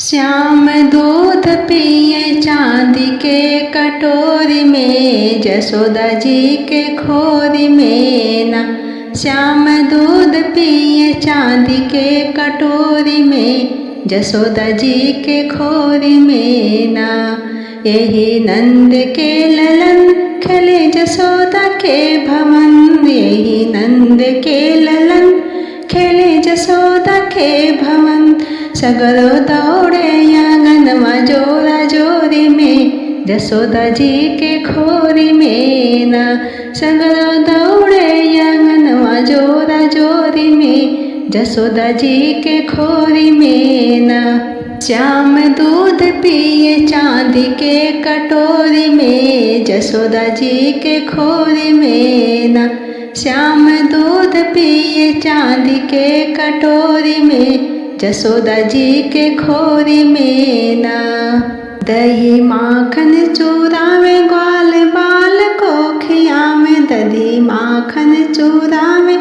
श्याम दूध पिए चांदी के कटोरी में, जसोदा जी के खोरी में ना। श्याम दूध पिए चांदी के कटोरी में, जसोदा जी के खोरी में ना। यही नंद के ललन खेले जसोदा के भवन, यही नंद के ललन खेले जसोदा के भवन। सगरो दौड़े आंगनवा जोरा जोरी में, जसोदा जी के खोरी में ना। सगरो दौड़े आंगनवा जोरा जोरी में, जसोदा जी के खोरी में ना। श्याम दूध पिए चांदी के कटोरी में, जसोदा जी के खोरी में ना। श्याम दूध पिए चांदी के कटोरी में, जसोदा जी के खोरी में ना। दही माखन चूरावे ग्वाल बाल को खियावे, दही माखन चूरावे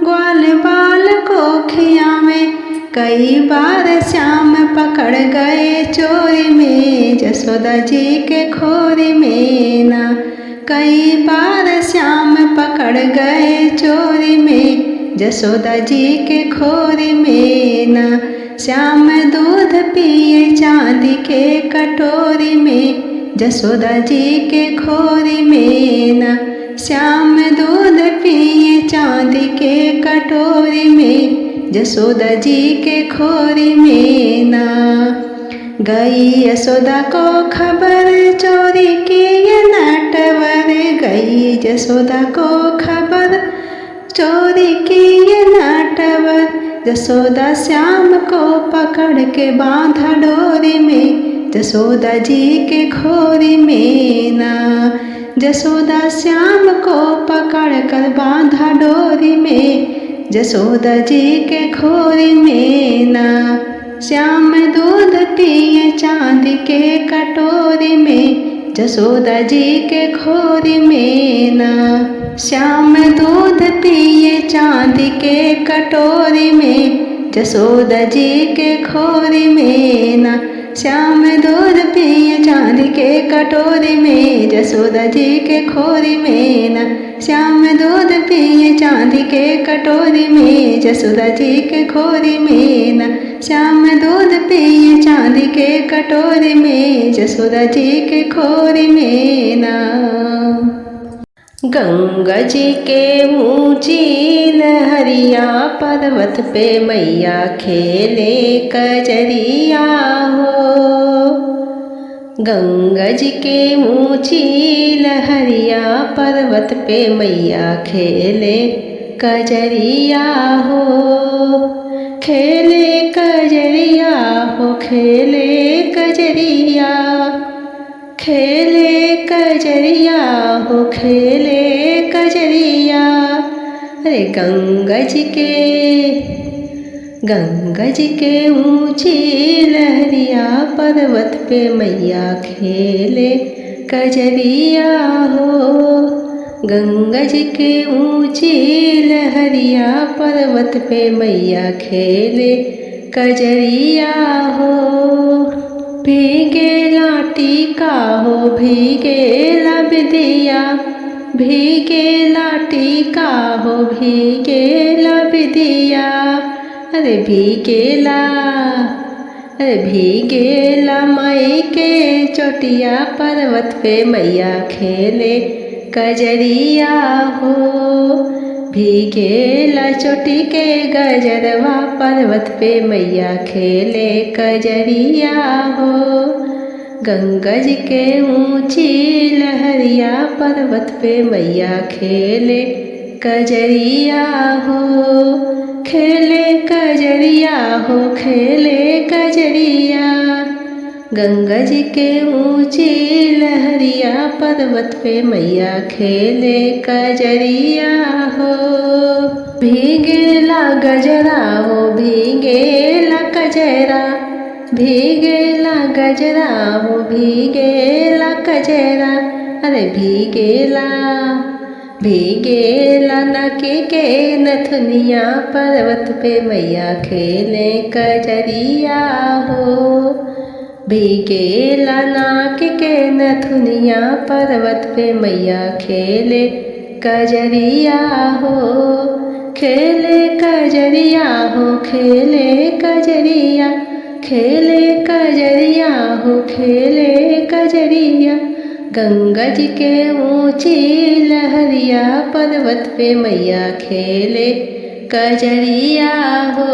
ग्वाल बाल को खियावे। कई बार श्याम पकड़ गए चोरी में, जसोदा जी के खोरी में ना। कई बार श्याम पकड़ गए चोरी में, जसोदा जी के खोरी में ना। श्याम दूध पिए चांदी के कटोरी में, जसोदा जी के खोरी में ना। श्याम दूध पिए चांदी के कटोरी में, जसोदा जी के खोरी में ना। गई यशोदा को खबर चोरी की ये नटवर, गई यशोदा को खबर चोरी की ये नटवर। जसोदा श्याम को पकड़ के बांधा डोरी में, जसोदा जी के खोरी में ना। जसोदा श्याम को पकड़ कर बांधा डोरी में, जसोदा जी के खोरी में ना। श्याम दूध पिए चांदी के कटोरी में, जसोदा जी के खोरी में ना। श्याम दूध पिए चांदी के कटोरी में, जसोदा जी के खोरी में ना। श्याम दूध पिए चांदी के कटोरी में, जसोदा जी के खोरी में ना। श्याम दूध पिए चांदी के कटोरी में, जसोदा जी के खोरी में ना। श्याम दूध पिए चांदी के कटोरी में, जसोदा जी के खोरी में ना। गंगा जी के ऊंची लहरिया, पर्वत पे मैया खेले कजरिया हो। गंगा जी के ऊंची लहरिया, पर्वत पे मैया खेले कजरिया हो। खेले कजरिया हो, खेले कजरिया, खेले कजरिया हो, खेले कजरिया। अरे गंगा जी के ऊंची लहरिया, पर्वत पे मैया खेले कजरिया हो। गंगा जी के ऊंची लहरिया, पर्वत पे मैया खेले कजरिया हो। भीगेला टीका हो, भीगेला विदिया, भीगेला टीका हो, भीगेला विदिया। अरे भीगेला, अरे भीगेला माई के चोटिया, पर्वत पे मैया खेले कजरिया हो। भीगेला चोटी के गजरवा, पर्वत पे मैया खेले कजरिया हो। गंगा जी के ऊंची लहरिया, पर्वत पे मैया खेले कजरिया हो। खेले कजरिया हो, खेले कजरिया। गंगा जी के ऊंची लहरिया, पर्वत पे मैया खेले कजरिया हो। भीगेला गजरा हो, भीगेला कजरा, भीगेला गजरा हो, भीगेला कजरा। अरे भीगेला, भीगेला नके के नथुनिया, पर्वत पे मैया खेले कजरिया हो। भीगेला नाक के नथुनिया पर्वत पे मैया खेले कजरिया हो, खेले कजरिया हो, खेले कजरिया, खेले कजरिया हो, खेले कजरिया। गंगा जी के ऊंची लहरिया पर्वत पे मैया खेले कजरिया हो,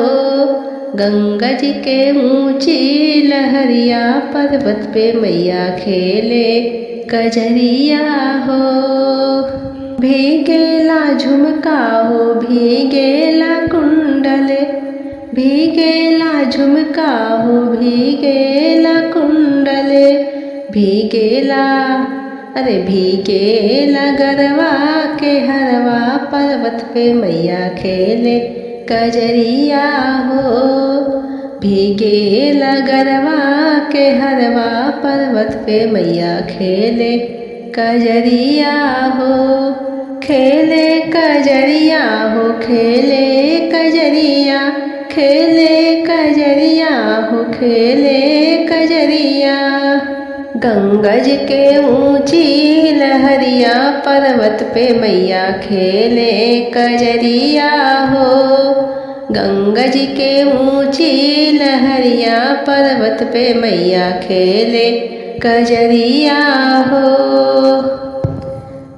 गंगा जी के ऊंची लहरिया पर्वत पे मैया खेले कजरिया हो। भीगेला झुमका हो, भीगेला कुंडले, भीगेला झुमका हो, भीगेला कुंडले, भीगेला अरे भीगेला गरवा के हरवा पर्वत पे मैया खेले कजरिया हो, भीगेला गरवा के हरवा पर्वत पे मैया खेले कजरिया हो, खेले कजरिया हो, खेले कजरिया, खेले कजरिया हो, खेले कजरिया। गंगा जी के ऊंची लहरिया पर्वत पे मैया खेले कजरिया हो, गंगा जी के ऊंची लहरिया पर्वत पे मैया खेले कजरिया हो।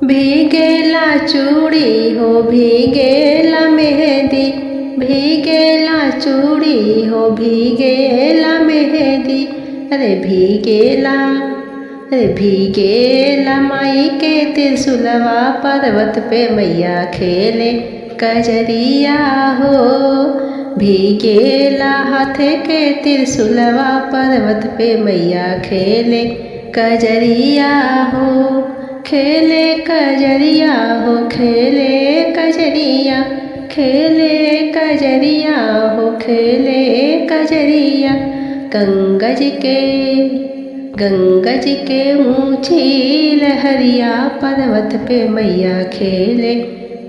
भीगेला चूड़ी हो, भीगेला मेहंदी, भीगेला चूड़ी हो, भीगेला मेहंदी, अरे भीगेला, अरे भीगेला माई के त्रिशूलवा पर्वत पे मैया खेले कजरिया हो, भीगेला हाथ के त्रिशूलवा पर्वत पे मैया खेले कजरिया हो, खेले कजरिया हो, खेले कजरिया, खेले कजरिया हो, खेले कजरिया। गंगा जी के ऊंची लहरिया पर्वत पे मैया खेले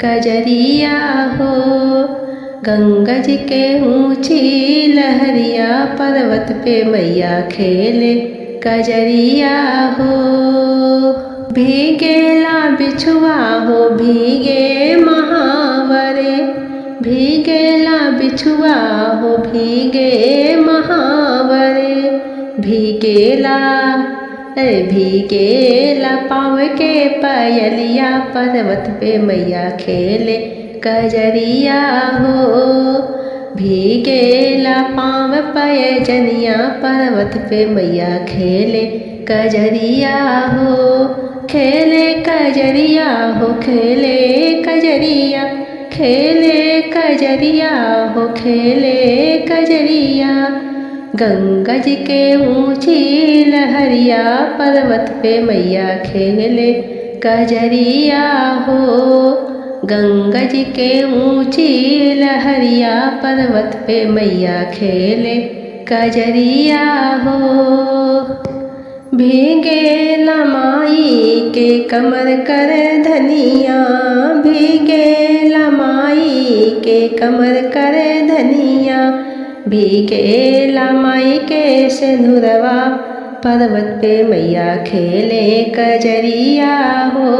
कजरिया हो, गंगा जी के ऊंची लहरिया पर्वत पे मैया खेले कजरिया हो। भीगेला बिछुआ हो, भीगे महावरे, भीगेला बिछुआ हो, भीगे महावरे, भीगेला अरे भीगेला पाँव के पायलिया पर्वत पे मैया खेले कजरिया हो, भीगेला पाँव पैजनिया पर्वत पे मैया खेले कजरिया हो, खेले कजरिया हो, खेले कजरिया, खेले कजरिया हो, खेले कजरिया। गंगा जी के ऊंची लहरिया पर्वत पे मैया खेले कजरिया हो, गंगा जी के ऊंची लहरिया पर्वत पे मैया खेले कजरिया हो। भीगेला माई के कमर कर धनिया, भीगेला माई के कमर कर धनिया, भीगेला माई के सिंदूरवा पर्वत पे मैया खेले कजरिया हो,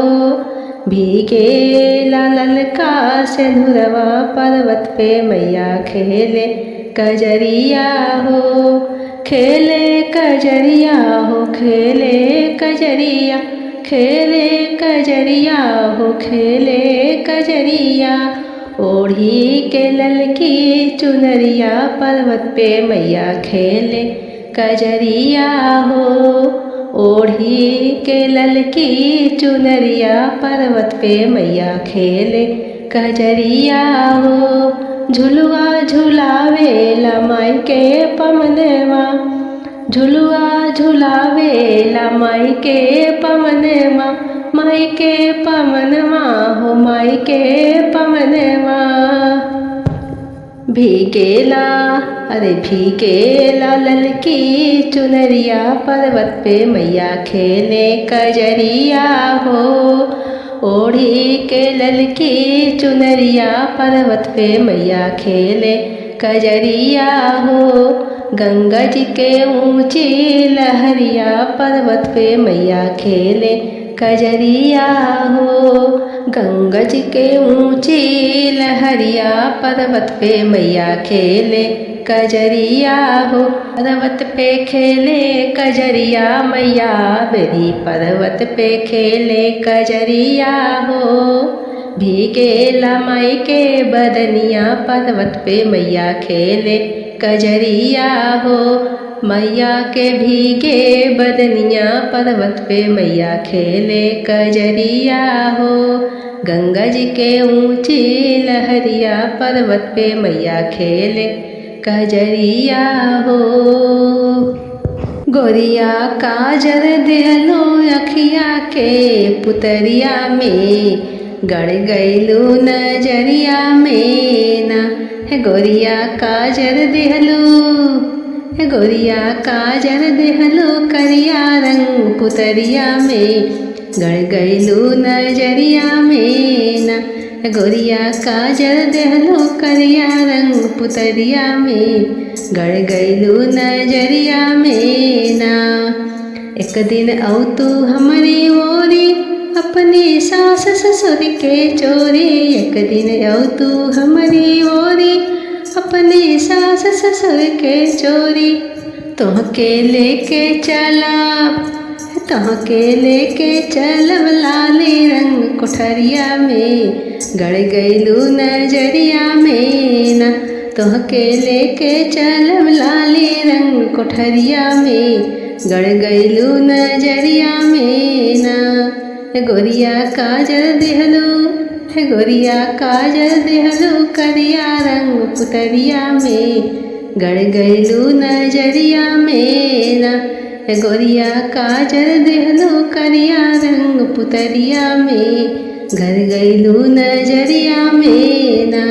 भीगेला ललका सिंदूरवा पर्वत पे मैया खेले कजरिया हो, खेले कजरिया हो, खेले कजरिया, खेले कजरिया हो, खेले कजरिया। ओढ़ी के ललकी चुनरिया पर्वत पे मैया खेले कजरिया हो, ओढ़ी के ललकी चुनरिया पर्वत पे मैया खेले कजरिया हो। झुलुआ झुलावेला माई के पवनवा, झुलुआ झुलावेला माई के पवनवा, माई के पवनवा हो, माई के पवनवा। भीगेला अरे भीगेला ललकी चुनरिया पर्वत पे मैया खेले कजरिया हो, ओढ़ी के ललकी चुनरिया पर्वत पे मैया खेले कजरिया हो। गंगा जी के ऊंची लहरिया पर्वत पे मैया खेले कजरिया हो। गंगा जी के ऊंची लहरिया पर्वत पे मैया खेले कजरिया हो। पर्वत पे खेले कजरिया मैया बेरी पर्वत पे खेले कजरिया हो। भीगेला माई के बदनिया पर्वत पे मैया खेले कजरिया हो। मैया के भीगे बदनिया पर्वत पे मैया खेले कजरिया हो। गंगा जी के ऊंची लहरिया पर्वत पे मैया खेले कजरिया हो। गोरिया काजर देहलो अखिया के पुतरिया में गड़ गईलू नजरिया में ना। है गोरिया काजर देहलो, है गोरिया काजर देहलो करिया रंग पुतरिया में गड़ गईलू नजरिया में ना। है गोरिया काजर देहलो करिया रंग पुतरिया में गड़ गईलू नजरिया में ना। एक दिन औ तू हमारी ओरी अपने सास ससुर के चोरी। एक दिन औ तू हमारी ओरी अपने सास ससुर के चोरी। तोहके लेके चलब, तोहके लेके चलब लाली रंग कोठरिया में गड़ गईलू नजरिया में ना। तोहके लेके चलब लाली रंग कोठरिया में गड़ गईलू नजरिया में ना। गोरिया काजल देहलो, है गोरिया काजल देहलो करिया रंग पुतरिया में गड़ गईलू नजरिया में ना। है गोरिया काजल देहलो करिया रंग पुतरिया में गड़ गईलू नजरिया में ना।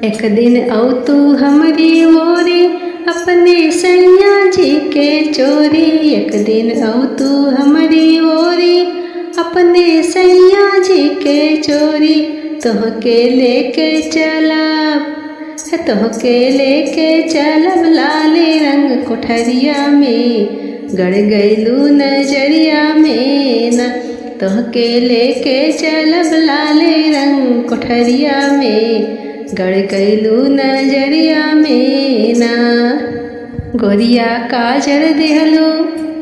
एक दिन औ तू हमारी ओरी अपने सैया जी के चोरी। एक दिन औ तू हमारी ओरी अपने सैया जी के चोरी। तोहके लेके चलब, तोहके लेके चलब लाली रंग कोठरिया में गड़ गईलू नजरिया में ना। तोहके लेके चलब लाली रंग कोठरिया में गड़ गईलू नजरिया में ना। गोरिया काजल देहलो,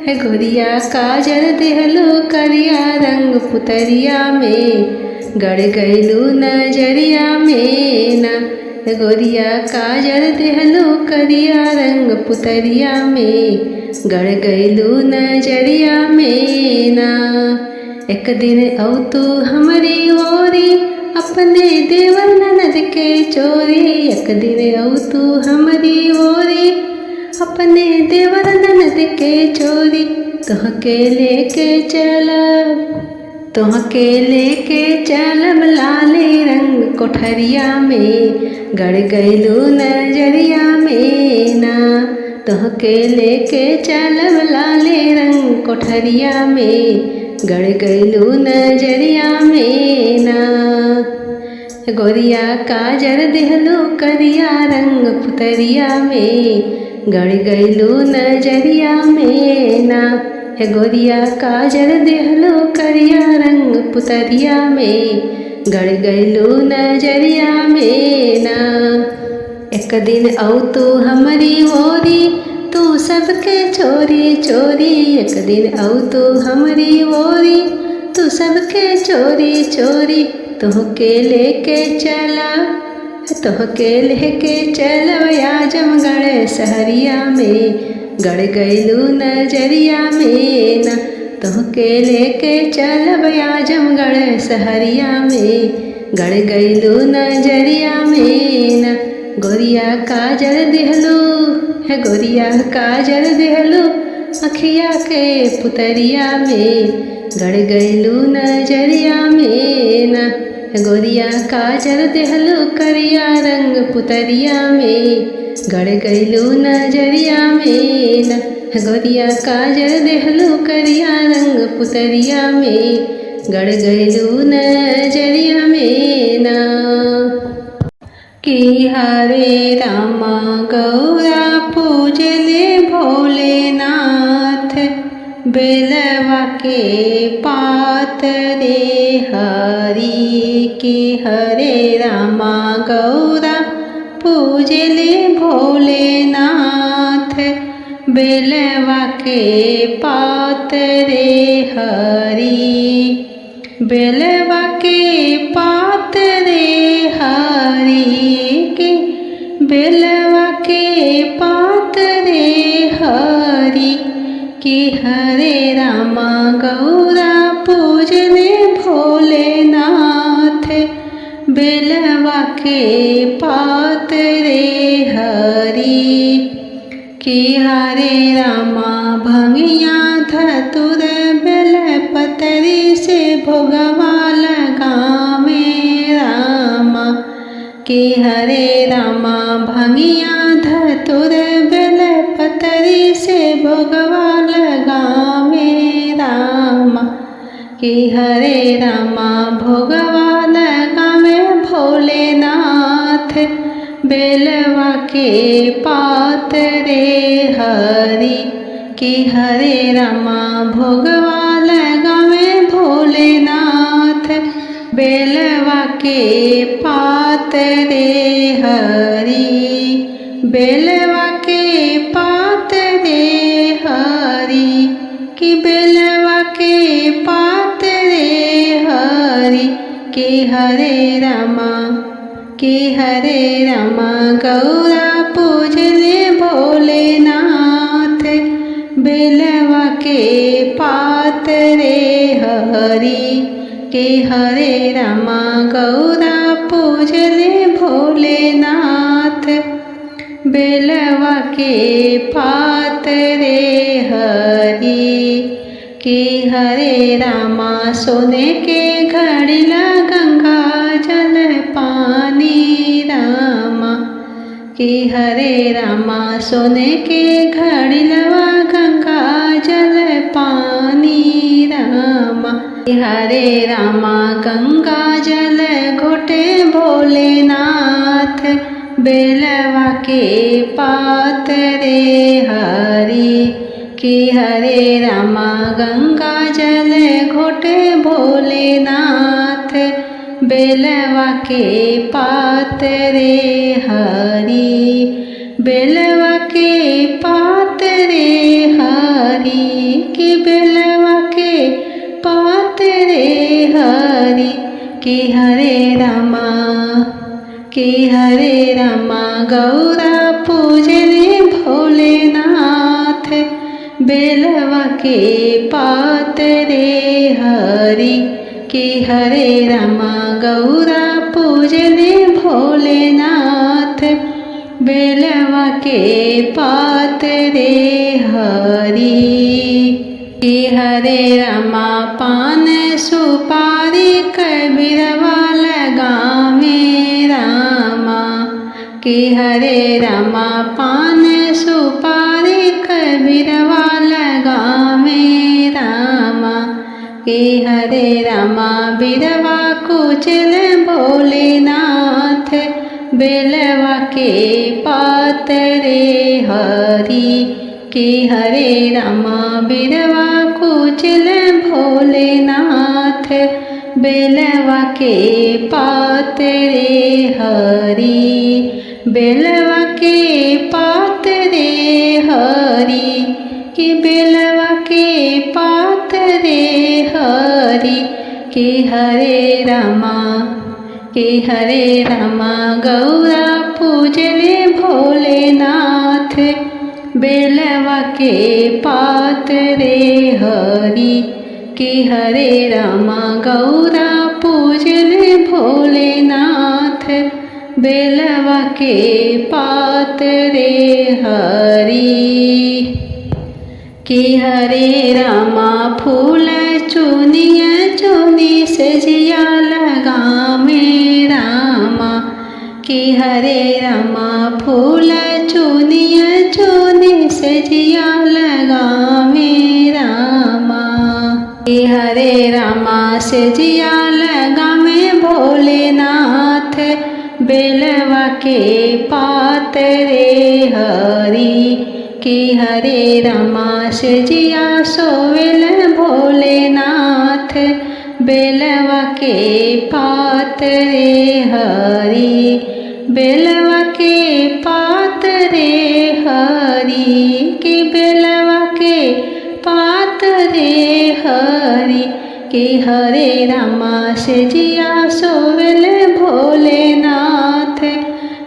है गोरिया काजल देहलो करिया रंग पुतरिया में गड़ गईलू नजरिया में ना। है गोरिया काजल देहलो करिया रंग पुतरिया में गड़ गईलू नजरिया में ना। एक दिन औ तू हमारी ओरी अपने देवर ननद के चोरी। एक दिन औ तू हमारी ओरी अपने देवर ननद के चोरी। तोहके लेके चलब, तोहके लेके चलब लाली रंग कोठरिया में गड़ गईलू नजरिया में ना। तोहके लेके चलब लाली रंग कोठरिया में गड़ गईलू नजरिया में ना। गोरिया काजल देहलो करिया रंग पुतरिया में गड़ गईलू नजरिया में ना। है गोरिया काजल देहलो करिया रंग पुतरिया में गड़ गईलू नजरिया में ना। एक दिन औ तू हमारी ओरी तू सबके चोरी चोरी। एक दिन औ तू हमारी ओरी तू सबके चोरी चोरी। तोहके लेके चला, तोहके लेके चलब आजमगढ़ शहरिया में गड़ गईलू नजरिया में ना। तोहके लेके चलब आजमगढ़ शहरिया में गड़ गईलू नजरिया में ना। गोरिया काजल देहलो, है गोरिया काजल देहलो अखिया के पुतरिया में गड़ गईलू नजरिया में ना। गोरिया काजल देहलो करिया रंग पुतरिया में गड़ गईलू नजरिया में ना। गोरिया काजल देहलो करिया रंग पुतरिया में गड़ गईलू नजरिया में ना। कि हरे रामा गौरा पूजले भोलेनाथ। बेलवा के पात रे हरि के हरे रामा गौरा पूजले भोलेनाथ। बेलवा के पात रे हरि, बेलवा के पात रे हरि के, बेलवा के पात रे हरि कि हरे रामा गौरा पूजले भोलेनाथ। बेलवा के पात रे हरि कि हरे रामा भंगिया धतुर बेलपतरी से भोगवा लगावे रामा। कि हरे रामा भंगिया धतुर बेलपतरी से भोगवा लगावे रामा। कि हरे रामा भोगवा लगावे भोलेनाथ। बेलवा के पात रे हरि कि हरे रामा भोगवा लगावे भोलेनाथ। बेलवा के पात रे हरि, बेलवा के पात रे हरि कि बेलवा के पात रे हरि कि हरे रामा, कि हरे रामा गौरा पूजले भोलेनाथ। बेलवा के पात रे हरि कि हरे रामा गौरा पूजले भोलेनाथ। बेलवा के पात रे हरि कि हरे रामा सोने के घड़िला गंगा जल पानी रामा। कि हरे रामा सोने के घड़िलवा गंगा जल पानी रामा। कि हरे रामा गंगा जल घोटे भोलेनाथ। बेलवा के पात रे हरि कि हरे रामा गंगा जल घोटे भोलेनाथ। बेलवा के पात रे हरि, बेलवा के पात रे हरि कि बेलवा के पात रे हरि कि हरे रामा, कि हरे रामा गौरा पूजले भोलेनाथ। बेलवा के पात रे हरि कि हरे रामा गौरा पूजले भोलेनाथ। बेलवा के पात रे हरि कि हरे रामा पान सुपारी कबीरवा लगावे रामा। कि हरे रामा पान सुपारी कबीरवा लगावे रामा। कि हरे रामा बिरवा कुचल भोलेनाथ। बेलवा के पात रे हरि कि हरे रामा बिरवा कुचल भोलेनाथ। बेलवा के पात रे हरि, बेलवा के पात रे हरि कि बेलवा के पात रे हरि कि हरे रामा, कि हरे रामा गौरा पूजले भोलेनाथ। बेलवा के पात रे हरि कि हरे रामा गौरा पूजले भोलेनाथ। बेलवा के पात रे हरि कि हरे रामा फूल चुनिया चुनी सजिया लगावे रामा। कि हरे रामा फूल चुनिया चुनी सजिया लगावे रामा। कि हरे रामा सजिया लगावे भोलेनाथ। बेलवा के पात रे हरि कि हरे रामा से जिया सोवेल भोलेनाथ। बेलवा के पात रे हरि बेलवा के पात रे हरि कि बेलवा के पात रे हरि कि हरे रामा से जिया सोवेल भोलेनाथ।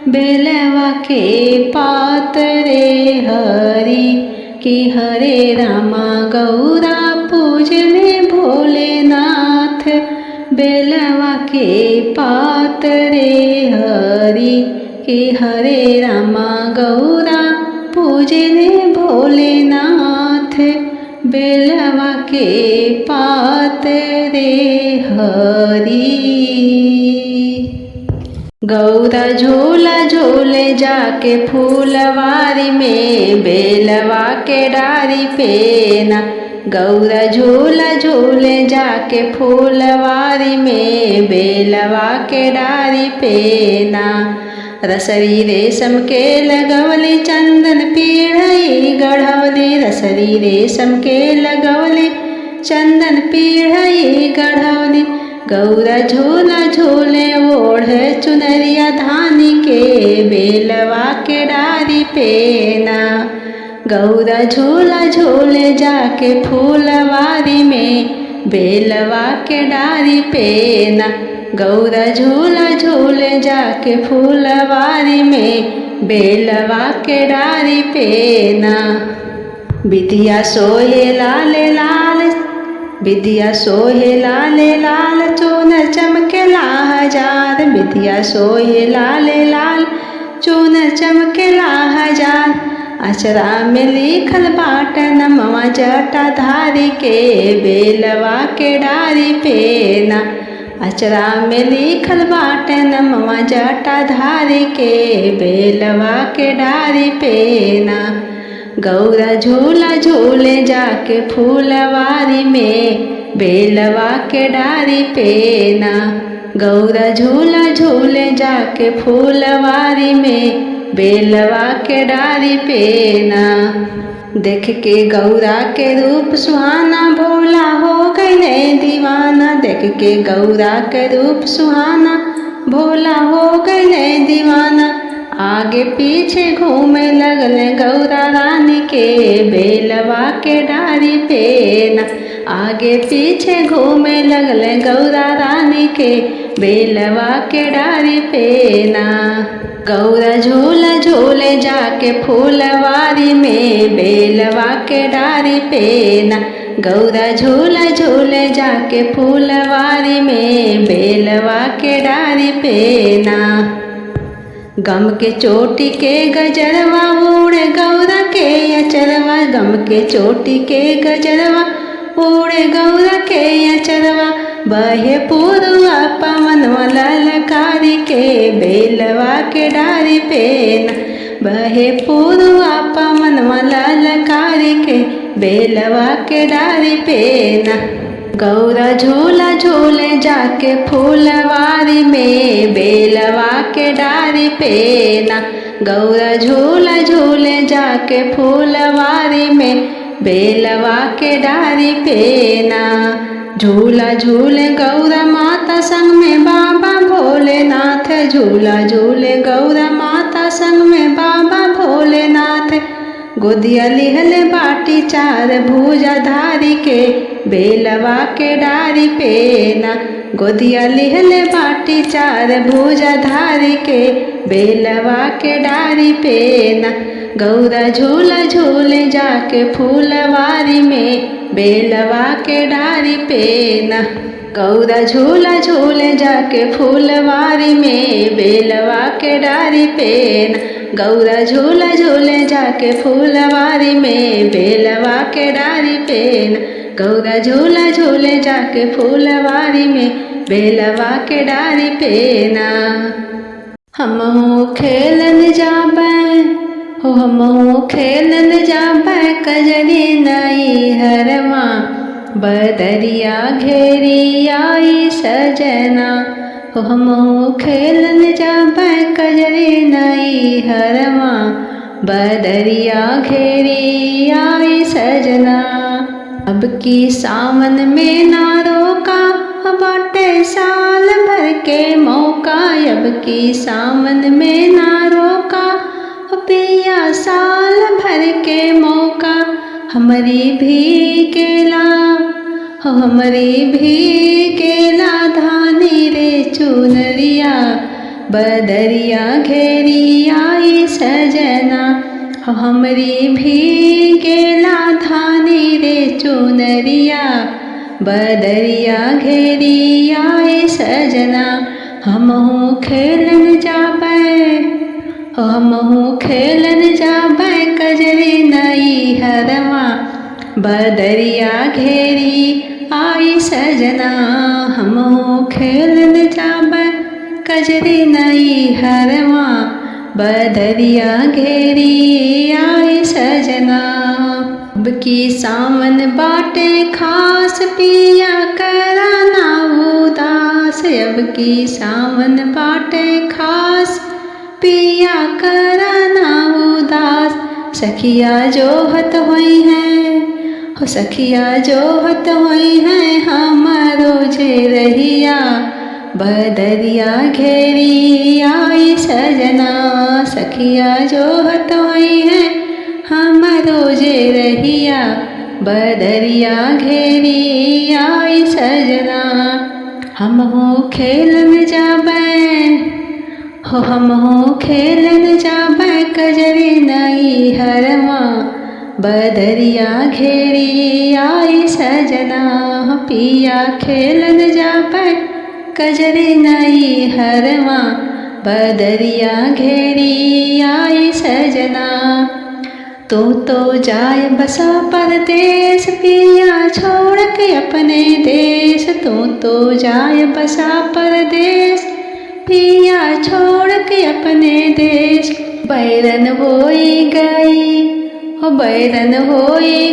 बेलवा के पात रे हरि कि हरे रामा गौरा पूजने भोलेनाथ। बेलवा के पात रे हरि कि हरे रामा गौरा पूजने भोलेनाथ। बेलवा के पात रे हरि। गौरा झूला झूले जाके फूलवारी में बेलवा के डारी पे ना। गौरा झूला झूले जाके फूलवारी में बेलवा के डारी पे ना। रसरी रेशम के लगवली चंदन पीढ़ई गढ़वली। रसरी रेशम के लगवली चंदन पीढ़ई गढ़वली। गौरा झूला झूले ओढ़ चुनरिया धानी के बेलवा के डारी पे ना। गौरा झूला झूले जाके फूलवारी में बेलवा के डारी पे ना। गौरा झूला झूले जाके फूलवारी में बेलवा के डारी पे ना। बिटिया सोहे लाल लाल बिटिया सोहे लाल लाल चूनर चमकेला हजार। बिटिया सोहे लाल लाल चूनर चमकेला हजार। अचरा में लिखल बाट नमवा जटाधारी के बेलवा के डारी पे ना। अचरा में लिखल बाट नमवा जटाधारी के बेलवा के डारी पे ना। गौरा झूला झूले जाके फूलवारी में बेलवा के डारी पे ना। गौरा झूला झूले जाके फूलवारी में बेलवा के डारी पे ना। देख के गौरा के रूप सुहाना भोला हो गए दीवाना। देख के गौरा के रूप सुहाना भोला हो गए दीवाना। आगे पीछे घूमे लगले गौरा रानी के बेलवा के डारी पे ना। आगे पीछे घूमे लगले गौरा रानी के बेलवा के डारी पे ना। गौरा झूला झूले जाके फूलवारी में बेलवा के डारी पे ना। गौरा झूला झूले जाके फूलवारी में बेलवा के डारी पे ना। गम के चोटी के गजरवा उड़े गौरा के अचरवा। गम के चोटी के गजरवा उड़े गौरा के अचरवा। बहे पूर्वा पवनवा ललकारी के बेलवा के डारी पे ना। बहे पूर्वा पवनवा ललकारी के बेलवा के डारी पे ना। गौरा झूला झूले जाके फूलवारी में बेलवा के डारी पे ना। गौरा झूला झूले जाके फूलवारी में बेलवा के डारी पे ना। झूला झूले गौरा माता संग में बाबा भोलेनाथ। झूला झूले गौरा माता संग में बाबा भोलेनाथ। गोदिया लिहले बाटी चार भुजा धारी के बेलवा के डारी पे ना। गोदिया लिहले बाटी चार भुजा धारी के बेलवा के डारी पे ना। गौरा झूला झूले जाके फूलवारी में बेलवा के डारी पे ना। गौरा झूला झूले जाके फूलवारी में बेलवा के डारी पे ना। गौरा झूला झूले जाके फूलवारी में बेलवा के डारी पे ना। गौरा झूला झूले जाके फूलवारी में बेलवा के डारी पे ना। हमहू खेलन जाबै हो हमहू खेलन जाबै कजरी नई हरमा। बदरिया घेरी आई सजना हमहू खेलन जाबै कजरी नई हरवा। बदरिया घेरी आई सजना। अब की सावन में ना रोका बाटे साल भर के मौका। अब की सावन में ना रोका पिया साल भर के मौका। हमारी भी केला हमारी भी केला धानी रे चुनरिया। बदरिया घेरी आई सजना। हमारी भी केला धानी रे चुनरिया। बदरिया घेरी आई सजना। हमहू खेलन जाबै कजरी नई हरवा। बदरिया घेरी आई सजना। हमहू खेलन जाबै कजरी नई हरवा। बदरिया घेरी आई सजना। अब की सावन बाटे खास पिया कराना उदास। अब की सावन बाटे खास पिया कराना उदास। सखिया जोहत हुई हैं सखिया जोहत हुई हैं हमारो जे रहिया। बदरिया घेरी आई सजना। सखिया जोहत हुई हैं हमारो जे रहिया। बदरिया घेरी आई सजना। हमहू खेलन जाबै कजरी नई हरवा। बदरिया घेरी आई सजना। पिया खेलन जाबै कजरी नई हरवा। बदरिया घेरी आई सजना। तो जाए बसा परदेश पिया छोड़ के अपने देश। तो जाए बसा परदेश पिया छोड़ के अपने देश। बैरन होई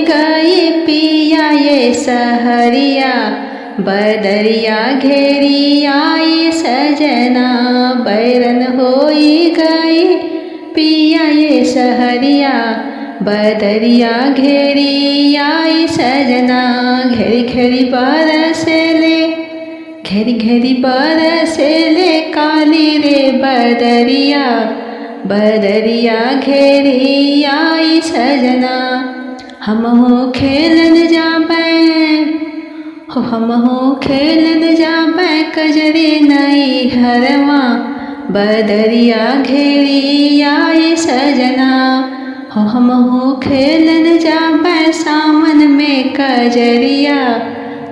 गई पिया ये सहरिया। बदरिया घेरी आई सजना। बैरन होई गई पिया ये सहरिया। बदरिया घेरी आई सजना। घेरी बरसेले काली रे बदरिया। बदरिया घेरी आई सजना। हमहू खेलन जाबै कजरी नई हरवा। बदरिया घेरी आई सजना। हमहू खेलन जाबै सावन में कजरिया।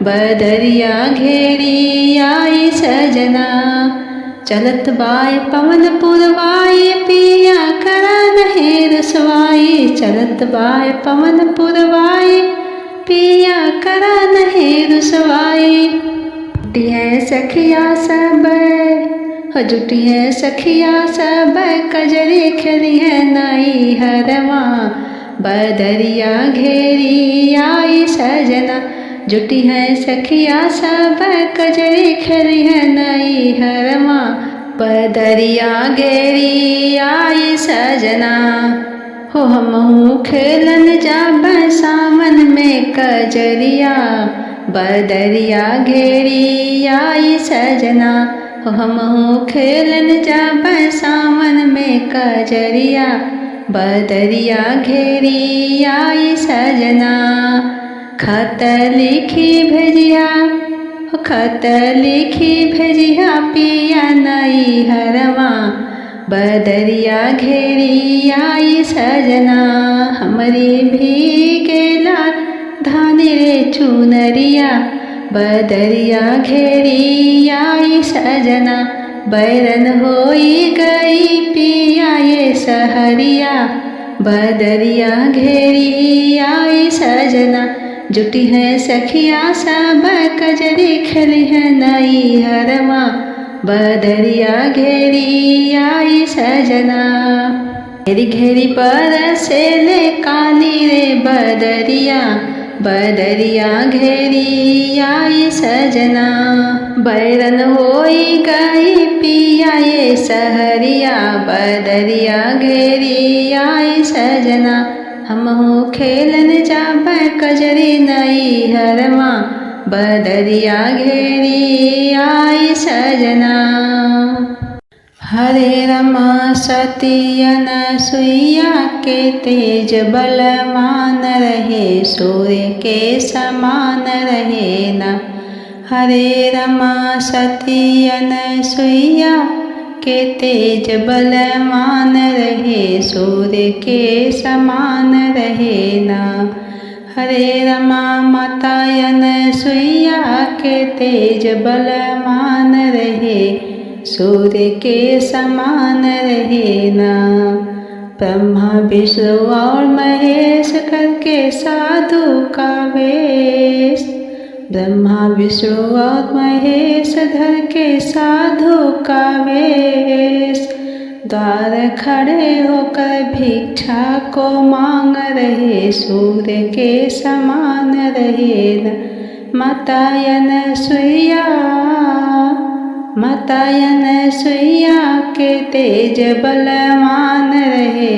बदरिया घेरी आई सजना। चलत बाय पवन पुरवाई पिया करा नहीं रुसवाई। चलत बाय पवन पुरवाई पिया करा नहीं रुसवाई। जुटी है सखिया सब कजरी खेली है नई हरवा। बदरिया घेरी आई सजना। जुटी है सखिया सब कजरी खेली है नई हरवा। बदरिया घेरी आई सजना। हमहू खेलन जाबै सावन में कजरिया। बदरिया घेरी आई सजना। हमहू खेलन जाबै सावन में कजरिया। बदरिया घेरी आई सजना। खत लिखी भेजिया पिया नई हरवा। बदरिया घेरी आई सजना। हमारी भी केला धानी रे चुनरिया। बदरिया घेरी आई सजना। बैरन होई गई पिया ये सहरिया। बदरिया घेरी आई सजना। जुटी है सखिया सब कजरी खेली है नई हरवा। बदरिया घेरी आई सजना। घेरी बरसेले काली रे बदरिया। बदरिया घेरी आई सजना। बैरन होई गई पिया ये सहरिया, बदरिया घेरी आई सजना। हमहू खेलन जाबै कजरी नई हरमा, बदरिया घेरी आई सजना। हरे रमा सती अनसुईया के तेज बलवान रहे, सूर्य के समान रहे न। हरे रमा सती अनसुईया के तेज बलवान रहे, सूर्य के समान रहे न। हरे रमा माता अनसुईया के तेज बलवान रहे, सूर्य के समान रहे न। ब्रह्मा विष्णु और महेश करके साधु का वेश, ब्रह्मा विष्णु और महेश धर के साधु का वेश। द्वार खड़े होकर भिक्षा को मांग रहे, सूर्य के समान रहे न। माता अनसुईया, माता अनसुईया के तेज बलवान रहे,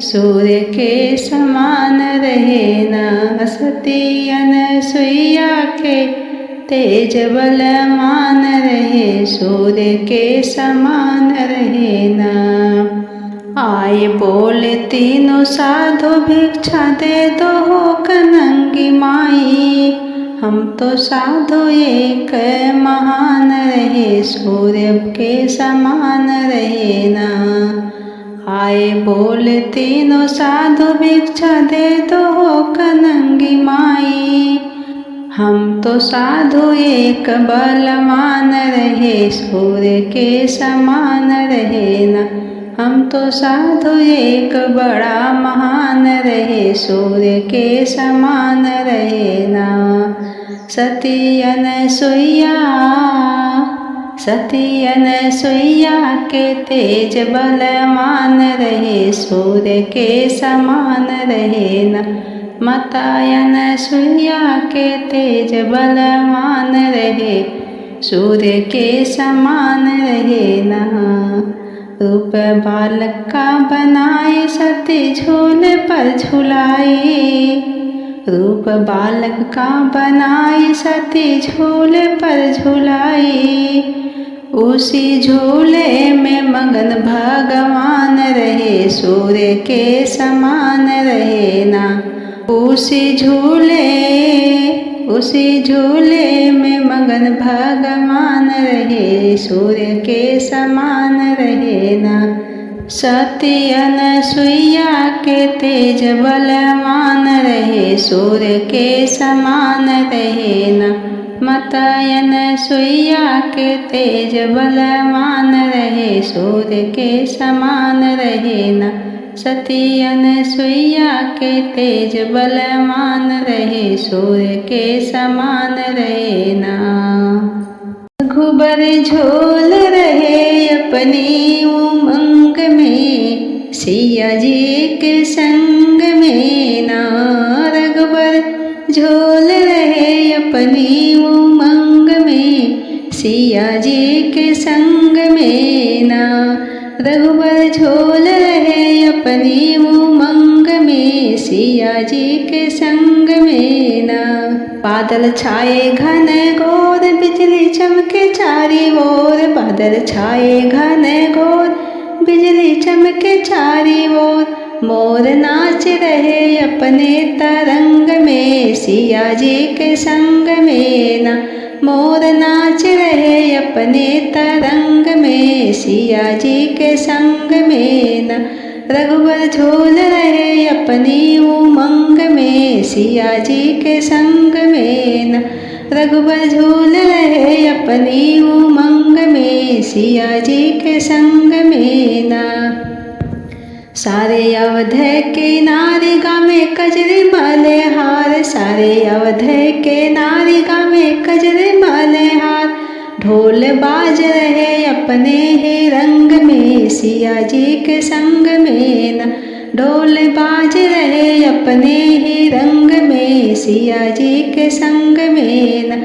सूर्य के समान रहे न। सती अनसुईया के तेज बलवान रहे, सूर्य के समान रहे न। आए बोले तीनों साधु भिक्षा दे दो हो कनंगी माई, हम तो साधु एक महान रहे, सूर्य के समान रहे न। आए बोले तीनों साधु भिक्षा दे दो हो कनंगी माई, हम तो साधु एक बलवान रहे, सूर्य के समान रहे न। हम तो साधु एक बड़ा महान रहे, सूर्य के समान रहे न। सती अनसुईया, सती अनसुईया के तेज बलवान रहे, सूर्य के समान रहे न। माता अनसुईया के तेज बलवान रहे, सूर्य के समान रहे न। रूप बालक का बनाए सती झूले पर झुलाई, रूप बालक का बनाए सती झूले पर झुलाई। उसी झूले में मगन भगवान रहे, सूर्य के समान रहे ना। उसी झूले में मगन भगवान रहे, सूर्य के समान रहे ना। सती अनसुईया के तेज बलवान रहे, सूर्य के समान रहे ना। माता अनसुईया के तेज बलवान रहे, सूर्य के समान रहे ना। सती अनसुईया के तेज बलवान रहे, सूर्य के समान रहे ना। रघुबर झोल रहे अपनी उमंग में, सिया जी के संग में ना। रघुबर झोल रहे अपनी उमंग में, सिया जी के संग में ना। रघुबर झोल रहे अपनी उमंग में, सिया जी के संग में ना। बादल छाए घन घोर, बिजली चमके चारी ओर। बादल छाए घन घोर, बिजली चमके चारी ओर। मोर नाच रहे अपने तरंग में, सिया जी के संग में ना। मोर नाच रहे अपने तरंग में, सिया जी के संग में ना। रघुबर झूल रहे अपनी उमंग में, सिया जी के संग में ना। रघुबर झूल रहे अपनी उमंग में, सिया जी के संग में ना। सारे अवध के नारी गावे कजरी माले हार, सारे अवध के नारी गावे कजरी माले हार। ढोल बाज रहे अपने ही रंग में, सिया जी के संग में ना। ढोल बाज रहे अपने ही रंग में, सिया जी के संग में ना।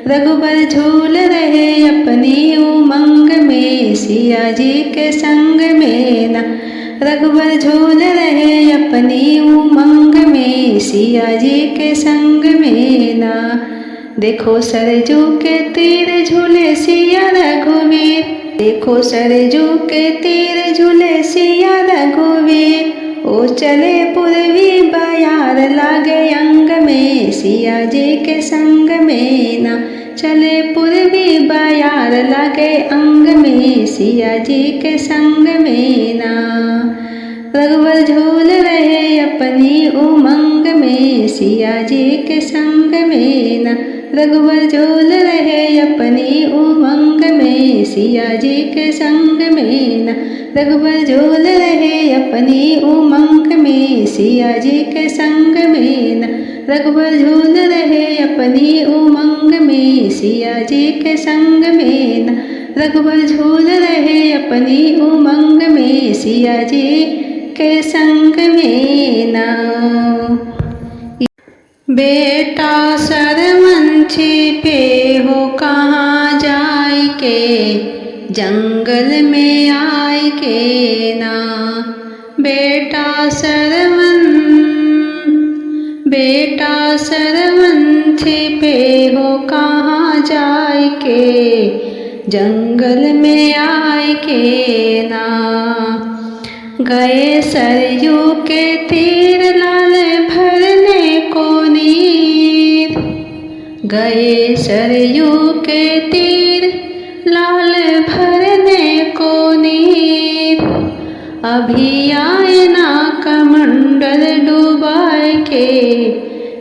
रघुबर झूल रहे अपनी उमंग में, सिया जी के संग में ना। रघुबर झूल रहे अपनी उमंग में, सिया जी के संग में ना। देखो सरजू के तीर झूले सिया रघुवीर, देखो सरजू के तीर झूले सिया रघुवीर। ओ चले पूर्वी बयार लागे अंग में, सिया जी के संग में ना। चले पूर्वी बयार लागे अंग में, सिया जी के संग में ना। रघुवर झूल रहे अपनी उमंग में, सिया जी के संग में ना। रघुवर झूल रहे अपनी उमंग में, सिया जी के संग में ना। रघुवर झूल रहे अपनी उमंग में, सिया जी के संग में ना। रघुवर झूल रहे अपनी उमंग में, सिया जी के संग में ना। रघुवर झूल रहे अपनी उमंग में, सिया जी के संग में ना। बेटा सरमंछी पे हो कहाँ जाय के, जंगल में आय के ना। बेटा सरमंछी पे हो कहाँ जाय के, जंगल में आय के ना। गए सरयू के तीर लाल भरने को नीर, गए सरयू के तीर लाल भरने को नीर। अभी आए ना कमंडल डुबाए के,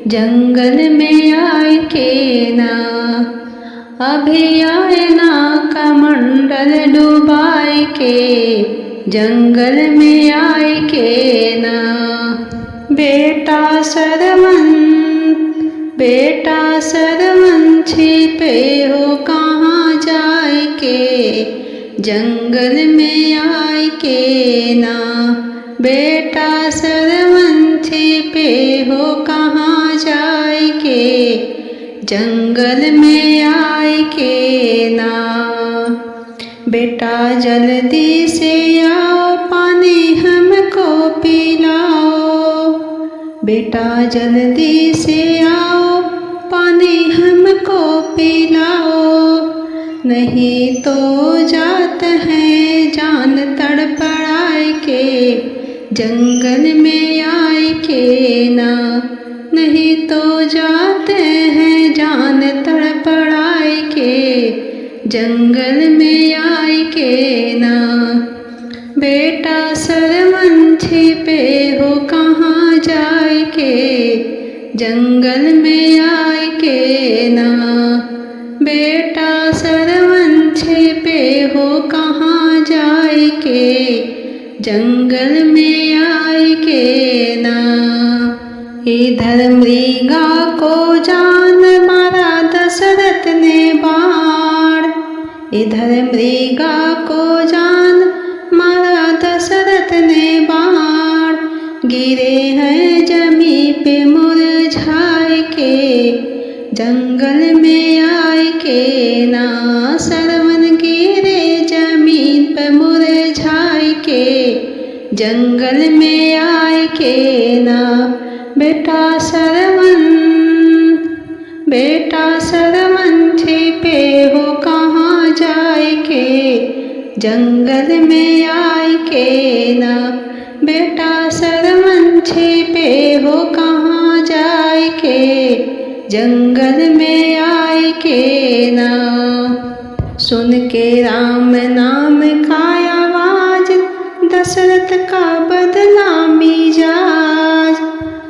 जंगल में आए के ना। अभी आए ना कमंडल डुबाए के, जंगल में आए के ना। बेटा सरमंछी पे हो कहाँ जाए के, जंगल में आए के ना। बेटा सरमंछी पे हो कहाँ जाए के, जंगल में आए के ना। बेटा जल्दी से आओ पानी हमको पिलाओ, बेटा जल्दी से आओ पानी हमको पिलाओ। नहीं तो जात है जान तड़पड़ाए के, जंगल में आए के ना। नहीं तो जाते हैं जान तड़पड़ाए के, जंगल में आए के ना। बेटा सरमंछी पे हो कहाँ जाए के, जंगल में आए के ना। बेटा सरमंछी पे हो कहाँ जाए के, जंगल में आए के ना। इधर मृगा को जान मारा दशरथ ने बाण, इधर मृगा को जान मारा दशरथ ने बाण। गिरे हैं जमी पे मुरझाए के, जंगल में आए के ना। सरवन गिरे जमीन पे मुरझाए के, जंगल में आए के ना। बेटा सरमंछी पे हो कहाँ जाए के, जंगल में आए के ना। बेटा सरमंछी पे हो कहाँ जाए के, जंगल में आए के ना। सुन के राम नाम का आवाज, दशरथ का बदला मिजाज।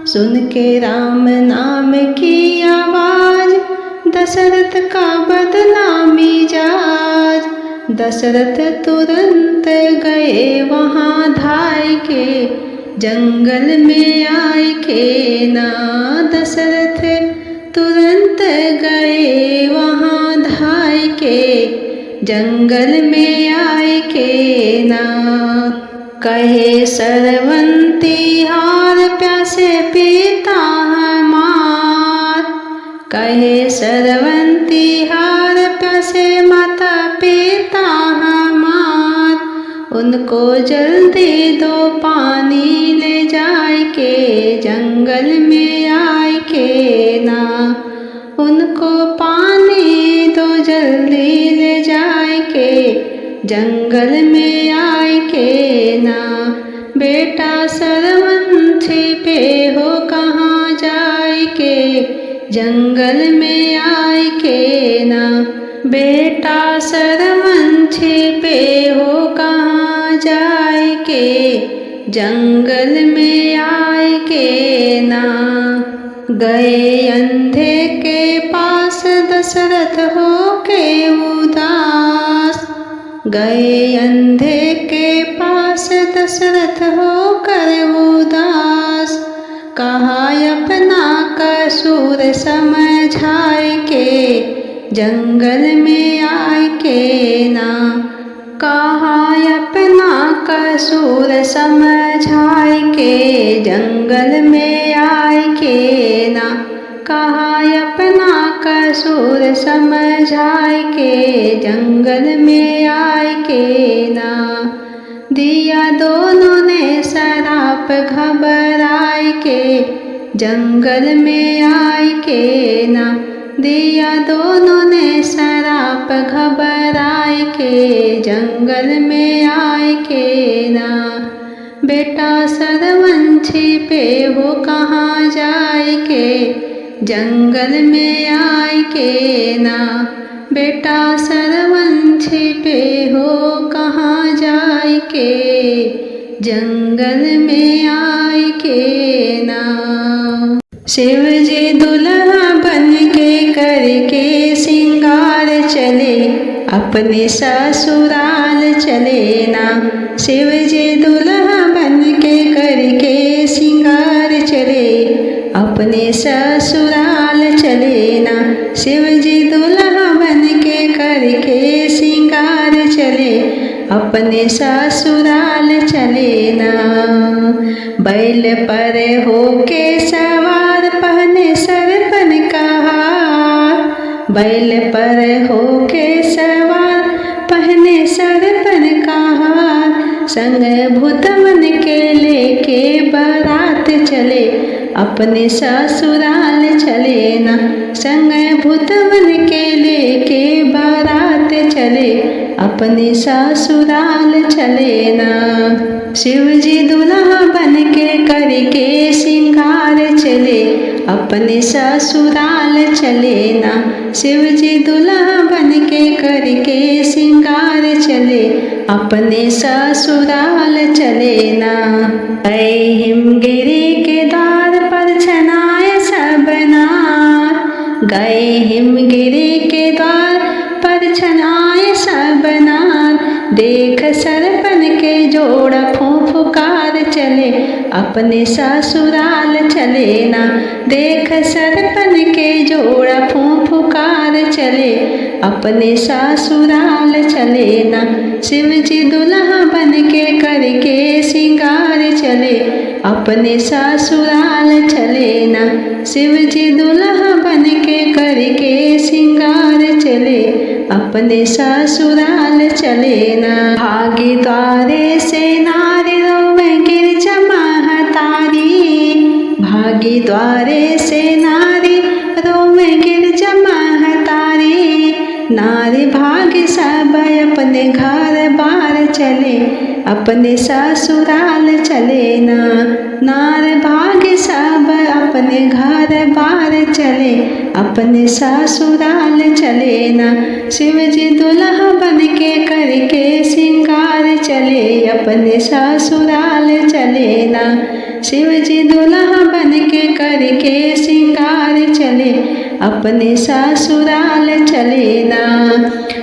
सुन के राम नाम की आवाज, दशरथ का बदला मिजाज। दशरथ तुरंत गए वहाँ धाय के, जंगल में आए के ना। दशरथ तुरंत गए वहाँ धाय के, जंगल में आए के ना। कहे सरवंती हार प्यासे पिता हमार। कहे सरवंती हार प्यासे माता पिता हमार। उनको जल्दी दो पानी ले जाए के जंगल में आए के ना। उनको पानी दो जल्दी ले जाए के जंगल में आए के ना। बेटा सरवन छिपे हो कहाँ जाए के जंगल में आए के ना। बेटा सरवन छिपे हो कहाँ जाए के जंगल में आए के ना। गए अंधे के पास दशरथ हो के उदास। गए अंधे के पास दशरथ हो कर उदास। कहा अपना कसूर समझाए के जंगल में आए के ना। कहा अपना कसूर समझाए के जंगल में आए के ना। कहा अपना कसूर समझाए के जंगल में आए के ना। दिया दोनों ने शराप घबराए के जंगल में आए के ना। दिया दोनों ने शराप घबराए के जंगल में आए के ना। बेटा सरवन छिपे हो कहाँ जाए के जंगल में आए के ना। बेटा सरवन छिपे हो कहाँ जाए के जंगल में आए के ना। शिव जी दुल्हा बन के करके सिंगार चले अपने ससुराल चले ना। शिव जी दुल्हा बन के करके सिंगार चले अपने ससुराल चले ना। शिव जी दुल्हा बन के करके सिंगार चले अपने ससुराल चले ना। बैल पर होके सवार पहने सरपन का हार। बैल पर होके सवार पहने सरपन का हार। संग भूतवन के लेके बारात चले अपने ससुराल चले ना। संग भूतवन के लेके बारात चले अपने ससुराल चले ना। शिव जी दुल्हा बन के करके सिंगार चले अपने ससुराल चले ना। शिव जी दुल्हा बन के करके सिंगार चले अपने ससुराल चले ना। ऐ हिमगिरी के द्वार पर छनाए सब नार। गए हिमगिरी के द्वार पर छनाए सब नार। देख सरपन के जोड़ा फुफकार चले अपने ससुराल चले ना। देख सरपन के जोड़ा फुफकार चले अपने ससुराल चले ना। शिव जी दुल्हा बन के करके सिंगार चले अपने ससुराल चले ना। शिव जी दुल्हा बन के करके सिंगार चले अपने ससुराल चले ना। भागी द्वारे से नारी रोवे गिरजा महतारी। भागी द्वारे से नारी रोवे गिरजा महतारी। नारी भागी सब अपने घर बार चले अपने ससुराल चले ना। नार भागी सब अपने घर बार चले अपने ससुराल चले ना। शिव जी दुल्हा बन के करके सिंगार चले अपने ससुराल चले ना। शिव जी दुल्हा बन के करके सिंगार चले अपने ससुराल चले ना।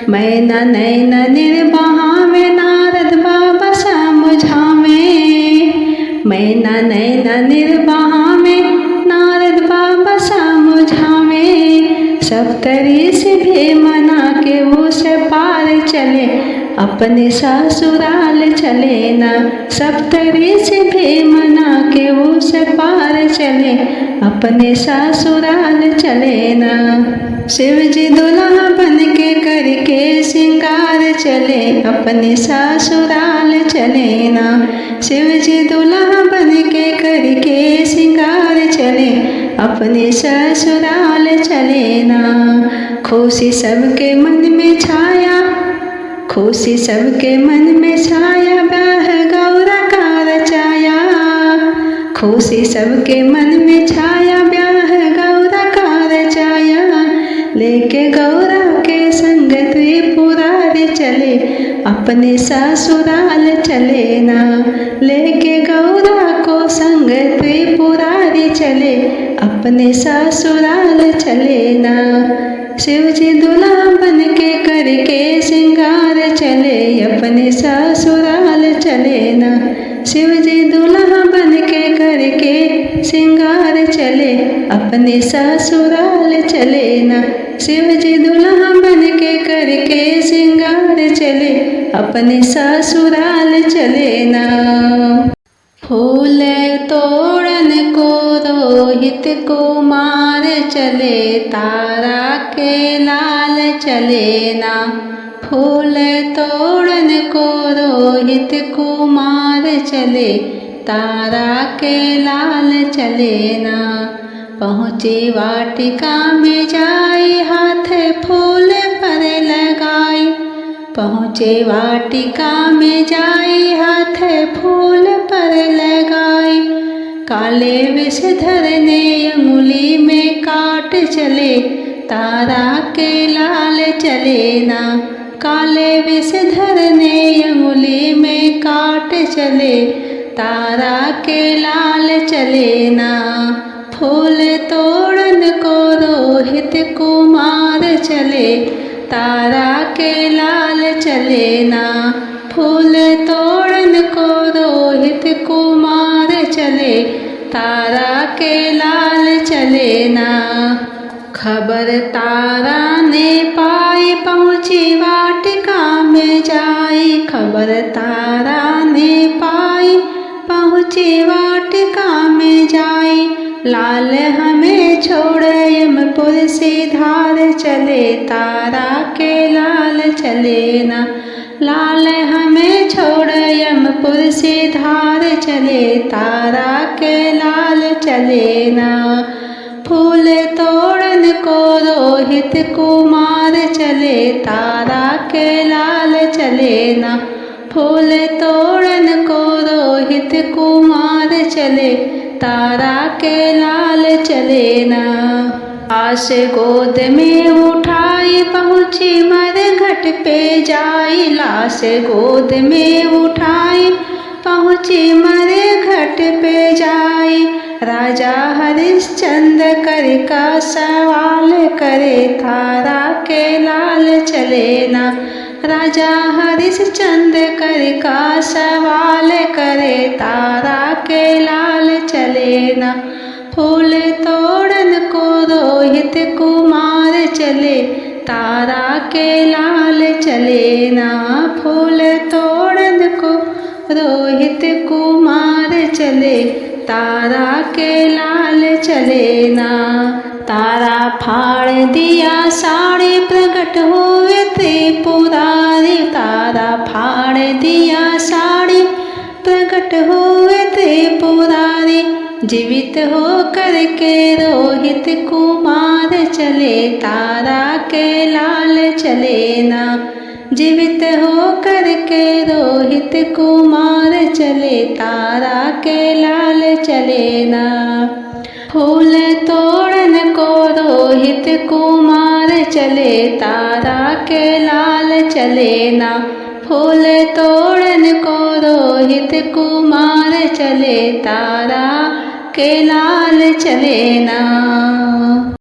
मैना नैना निर्बहावे नारद बाबा समझावे। मैना नैना निर्बहावे नारद बाबा समझावे। सप्तऋषि भी मना के उस पार चले अपने ससुराल चले ना। सप्तरी से भी मना के उस पार चले, अपने ससुराल चले ना। शिव जी दुल्हा बन के करके श्रृंगार चले, अपने ससुराल चले ना। शिव जी दुल्हा बन के करके श्रृंगार चले, अपने ससुराल चले ना। खुशी सबके मन में छाया, खुशी सबके मन में छाया, ब्याह गौरा का रचाया। खुशी सबके मन में छाया, ब्याह गौरा का रचाया। लेके गौरा के संग त्रिपुरारी चले, अपने ससुराल चले ना। लेके गौरा को संग त्रिपुरारी चले, अपने ससुराल चले ना। शिव जी दुल्हा बन के करके श्रृंगार चले, अपने ससुराल चले ना। शिव जी दुल्हा बन के करके श्रृंगार चले, अपने ससुराल चले ना। शिव जी दुल्हा बन के करके श्रृंगार चले, अपने ससुराल चले ना। फूल तोड़न को रोहित कुमार चले, तारा के लाल चले ना। फूल तोड़न को रोहित कुमार चले, तारा के लाल चले ना। पहुँचे वाटिका में जाई, हाथ फूल पर लगाई। पहुँचे वाटिका में जाई, हाथ फूल पर लगाई। काले विषधर ने अंगुली में काट चले, तारा के लाल चले ना। काले विषधर ने अंगुली में काट चले, तारा के लाल चले ना। फूल तोड़न को रोहित कुमार चले, तारा के लाल चले ना। फूल तोड़न को रोहित कुमार चले, तारा के लाल चले ना। खबर तारा ने पाई, पहुँची वाटिका में जाई। खबर तारा ने पाई, पहुँची वाटिका में जाई। लाल हमें छोड़ यमपुर से धार चले, तारा के लाल चले ना। लाल हमें छोड़ यमपुर से धार चले, तारा के लाल चले ना। फूल तोड़न को रोहित कुमार चले, तारा के लाल चले ना। फूल तोड़न को रोहित कुमार चले, तारा के लाल चले ना। आस गोद में उठाई, पहुँची मरघट पे जाई। लाश गोद में उठाई, पहुँची मरघट पे जाई। राजा हरिश्चंद्र कर का सवाल करे, तारा के लाल चले ना। राजा हरिश्चंद्र कर का सवाल करे, तारा के लाल चले ना। फूल तोड़न को रोहित कुमार चले, तारा के लाल चले ना। फूल तोड़न को रोहित कुमार चले, तारा के लाल चले ना। तारा फाड़ दिया साड़ी, प्रकट हुए त्रिपुरारी। तारा फाड़ दिया साड़ी, प्रकट हुए त्रिपुरारी। जीवित हो करके रोहित कुमार चले, तारा के लाल चले ना। जीवित हो करके रोहित कुमार चले, तारा के लाल चले ना। फूल तोड़न को रोहित कुमार चले, तारा के लाल चले ना। फूल तोड़न को रोहित कुमार चले, तारा के लाल चले ना।